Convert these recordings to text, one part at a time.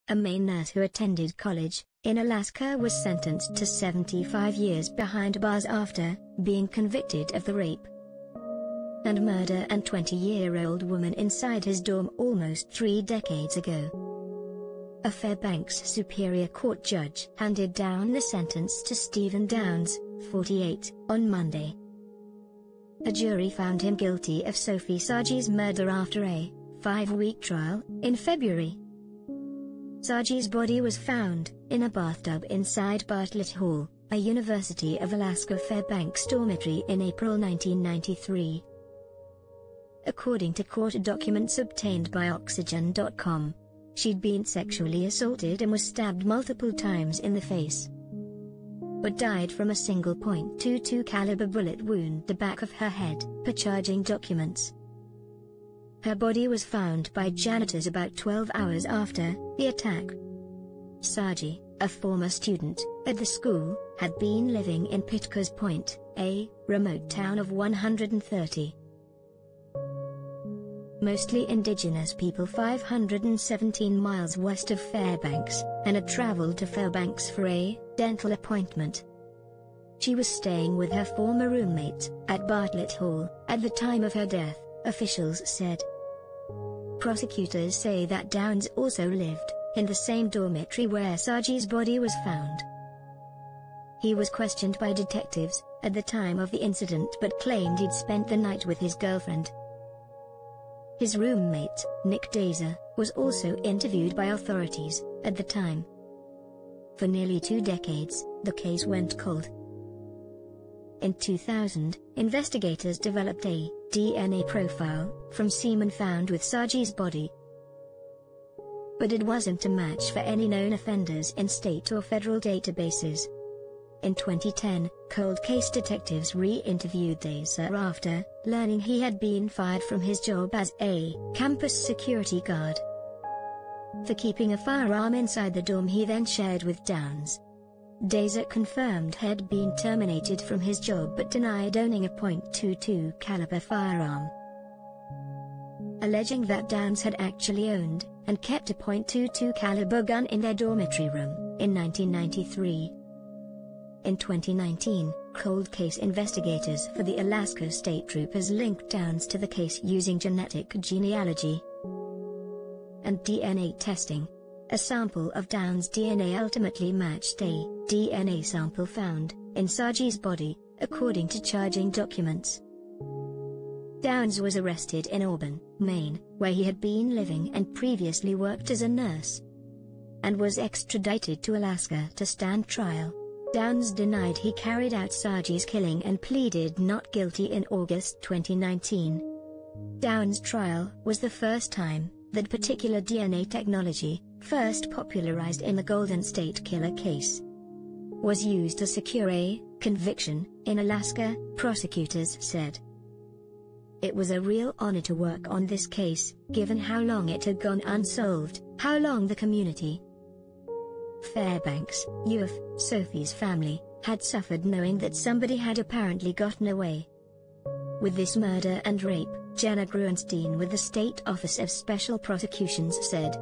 a Maine nurse who attended college in Alaska, was sentenced to 75 years behind bars after being convicted of the rape and murder and 20-year-old woman inside his dorm almost 3 decades ago. A Fairbanks Superior Court judge handed down the sentence to Stephen Downs, 48, on Monday. A jury found him guilty of Sophie Sargi's murder after a 5-week trial in February. Sargi's body was found in a bathtub inside Bartlett Hall, a University of Alaska Fairbanks dormitory in April 1993. According to court documents obtained by Oxygen.com, she'd been sexually assaulted and was stabbed multiple times in the face, but died from a single .22 caliber bullet wound the back of her head, per charging documents. Her body was found by janitors about 12 hours after the attack. Sargi, a former student at the school, had been living in Pitcairns Point, a remote town of 130 mostly indigenous people 517 miles west of Fairbanks, and had traveled to Fairbanks for a dental appointment. She was staying with her former roommate at Bartlett Hall at the time of her death, officials said. Prosecutors say that Downs also lived in the same dormitory where Sargi's body was found. He was questioned by detectives at the time of the incident but claimed he'd spent the night with his girlfriend. His roommate, Nick Dazer, was also interviewed by authorities at the time. For nearly 2 decades, the case went cold. In 2000, investigators developed a DNA profile from semen found with Sargi's body, but it wasn't a match for any known offenders in state or federal databases. In 2010, cold case detectives re-interviewed Dazer after learning he had been fired from his job as a campus security guard for keeping a firearm inside the dorm he then shared with Downs. Dazer confirmed he'd been terminated from his job but denied owning a .22 caliber firearm, alleging that Downs had actually owned and kept a .22 caliber gun in their dormitory room in 1993. In 2019, cold case investigators for the Alaska State Troopers linked Downs to the case using genetic genealogy and DNA testing. A sample of Downs' DNA ultimately matched a DNA sample found in Sargi's body, according to charging documents. Downs was arrested in Auburn, Maine, where he had been living and previously worked as a nurse, and was extradited to Alaska to stand trial. Downs denied he carried out Sargi's killing and pleaded not guilty in August 2019. Downs' trial was the first time that particular DNA technology, first popularized in the Golden State Killer case, was used to secure a conviction in Alaska, prosecutors said. It was a real honor to work on this case, given how long it had gone unsolved, how long the community, Fairbanks, UF, Sophie's family, had suffered knowing that somebody had apparently gotten away with this murder and rape, Jenna Gruenstein with the State Office of Special Prosecutions said.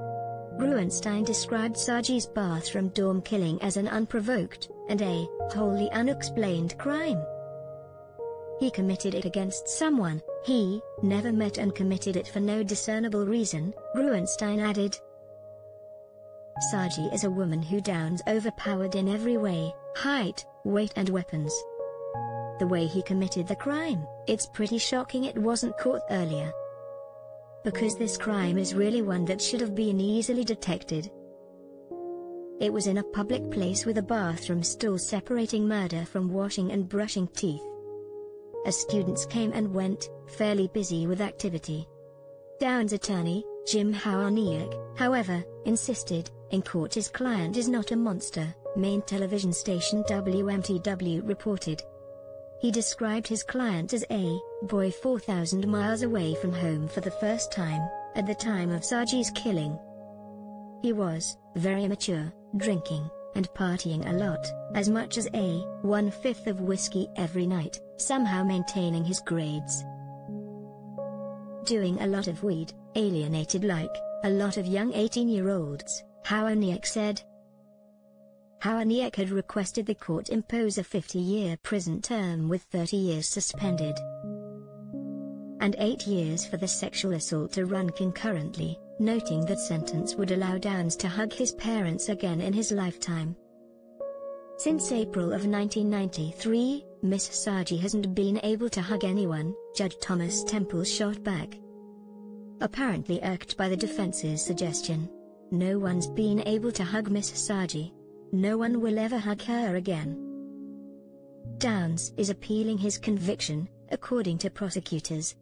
Gruenstein described Sargi's bathroom dorm killing as an unprovoked and a wholly unexplained crime. He committed it against someone he never met and committed it for no discernible reason, Gruenstein added. Sargi is a woman who Downs overpowered in every way, height, weight and weapons. The way he committed the crime, it's pretty shocking it wasn't caught earlier. Because this crime is really one that should have been easily detected. It was in a public place with a bathroom stall separating murder from washing and brushing teeth. As students came and went, fairly busy with activity. Downs' attorney, Jim Howaniak, however, insisted in court his client is not a monster, Maine television station WMTW reported. He described his client as a boy 4,000 miles away from home for the first time, at the time of Sargi's killing. He was very immature, drinking and partying a lot, as much as a 1/5 of whiskey every night, somehow maintaining his grades. Doing a lot of weed, alienated like a lot of young 18-year-olds, Howaniak said. Howaniak had requested the court impose a 50-year prison term with 30 years suspended and 8 years for the sexual assault to run concurrently, noting that sentence would allow Downs to hug his parents again in his lifetime. Since April of 1993, Miss Saji hasn't been able to hug anyone, Judge Thomas Temple shot back, apparently irked by the defense's suggestion. No one's been able to hug Miss Saji. No one will ever hug her again. Downs is appealing his conviction, according to prosecutors.